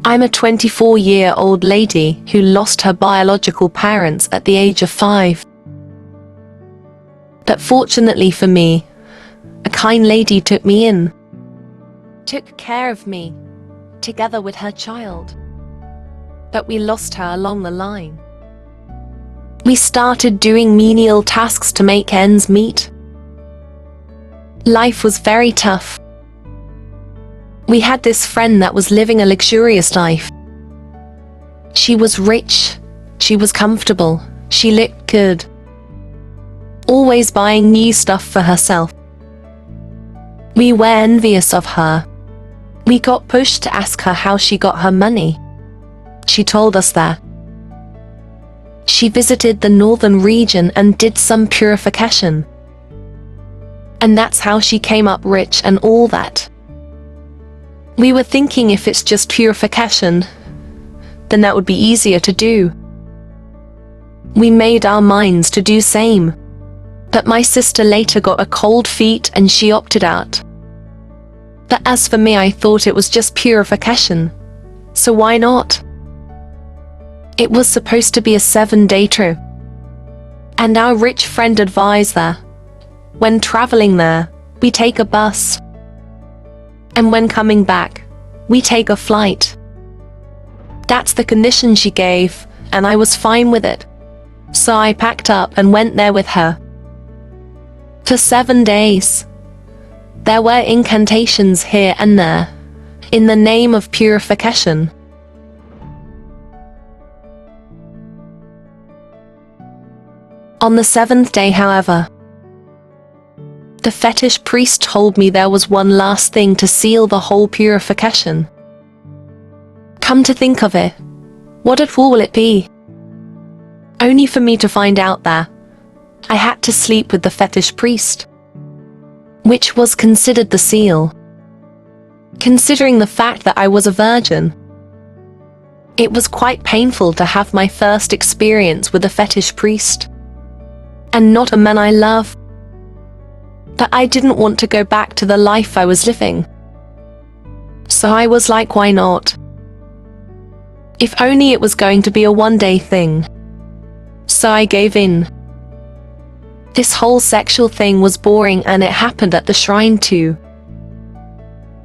I'm a 24-year-old lady who lost her biological parents at the age of 5. But fortunately for me, a kind lady took me in, took care of me, together with her child. But we lost her along the line. We started doing menial tasks to make ends meet. Life was very tough. We had this friend that was living a luxurious life. She was rich, she was comfortable, she looked good. Always buying new stuff for herself. We were envious of her. We got pushed to ask her how she got her money. She told us that she visited the northern region and did some purification. And that's how she came up rich and all that. We were thinking if it's just purification, then that would be easier to do. We made our minds to do same. But my sister later got a cold feet and she opted out. But as for me, I thought it was just purification. So why not? It was supposed to be a 7-day trip. And our rich friend advised that when traveling there, we take a bus. And when coming back, we take a flight. That's the condition she gave, and I was fine with it. So I packed up and went there with her. For 7 days. There were incantations here and there, in the name of purification. On the 7th day, however, the fetish priest told me there was one last thing to seal the whole purification. Come to think of it, what at all will it be? Only for me to find out that I had to sleep with the fetish priest, which was considered the seal. Considering the fact that I was a virgin, it was quite painful to have my first experience with a fetish priest, and not a man I love. But I didn't want to go back to the life I was living. So I was like, why not? If only it was going to be a one-day thing. So I gave in. This whole sexual thing was boring and it happened at the shrine too.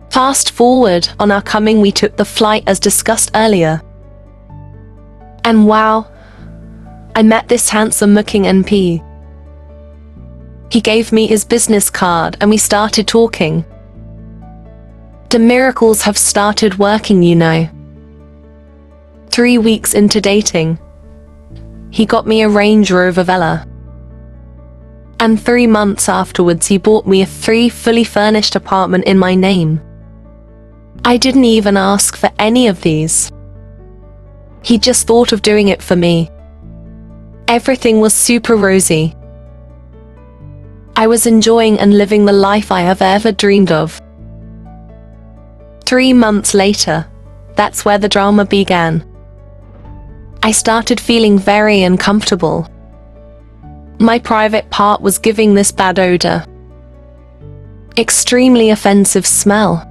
Fast forward, on our coming we took the flight as discussed earlier. And wow, I met this handsome-looking NP. He gave me his business card and we started talking. The miracles have started working, you know. 3 weeks into dating, he got me a Range Rover Vela. And 3 months afterwards he bought me a 3 fully furnished apartment in my name. I didn't even ask for any of these. He just thought of doing it for me. Everything was super rosy. I was enjoying and living the life I have ever dreamed of. 3 months later, that's where the drama began. I started feeling very uncomfortable. My private part was giving this bad odor. Extremely offensive smell.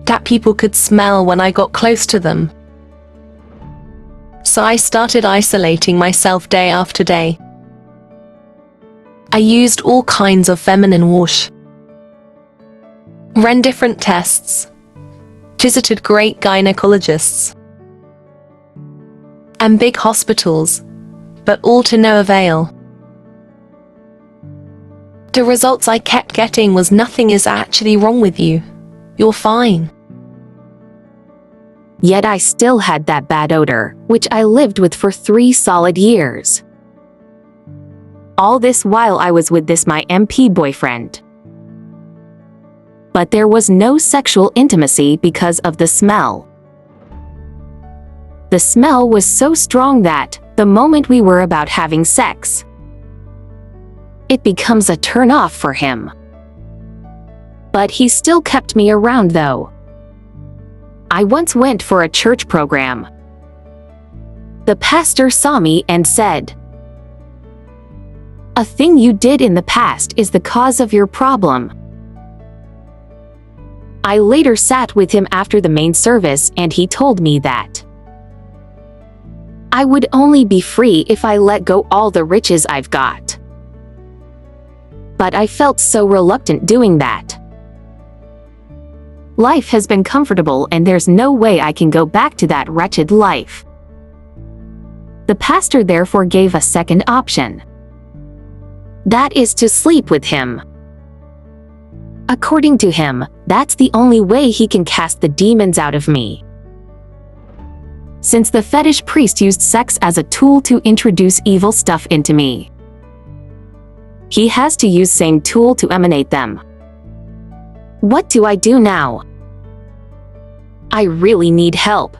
That people could smell when I got close to them. So I started isolating myself day after day. I used all kinds of feminine wash. Ran different tests. Visited great gynecologists. And big hospitals, but all to no avail. The results I kept getting was nothing is actually wrong with you. You're fine. Yet I still had that bad odor, which I lived with for 3 solid years. All this while I was with this my MP boyfriend. But there was no sexual intimacy because of the smell. The smell was so strong that, the moment we were about having sex, it becomes a turn-off for him. But he still kept me around though. I once went for a church program. The pastor saw me and said, "A thing you did in the past is the cause of your problem." I later sat with him after the main service and he told me that I would only be free if I let go all the riches I've got. But I felt so reluctant doing that. Life has been comfortable and there's no way I can go back to that wretched life. The pastor therefore gave a second option. That is to sleep with him. According to him, that's the only way he can cast the demons out of me. Since the fetish priest used sex as a tool to introduce evil stuff into me, he has to use same tool to emanate them. What do I do now? I really need help.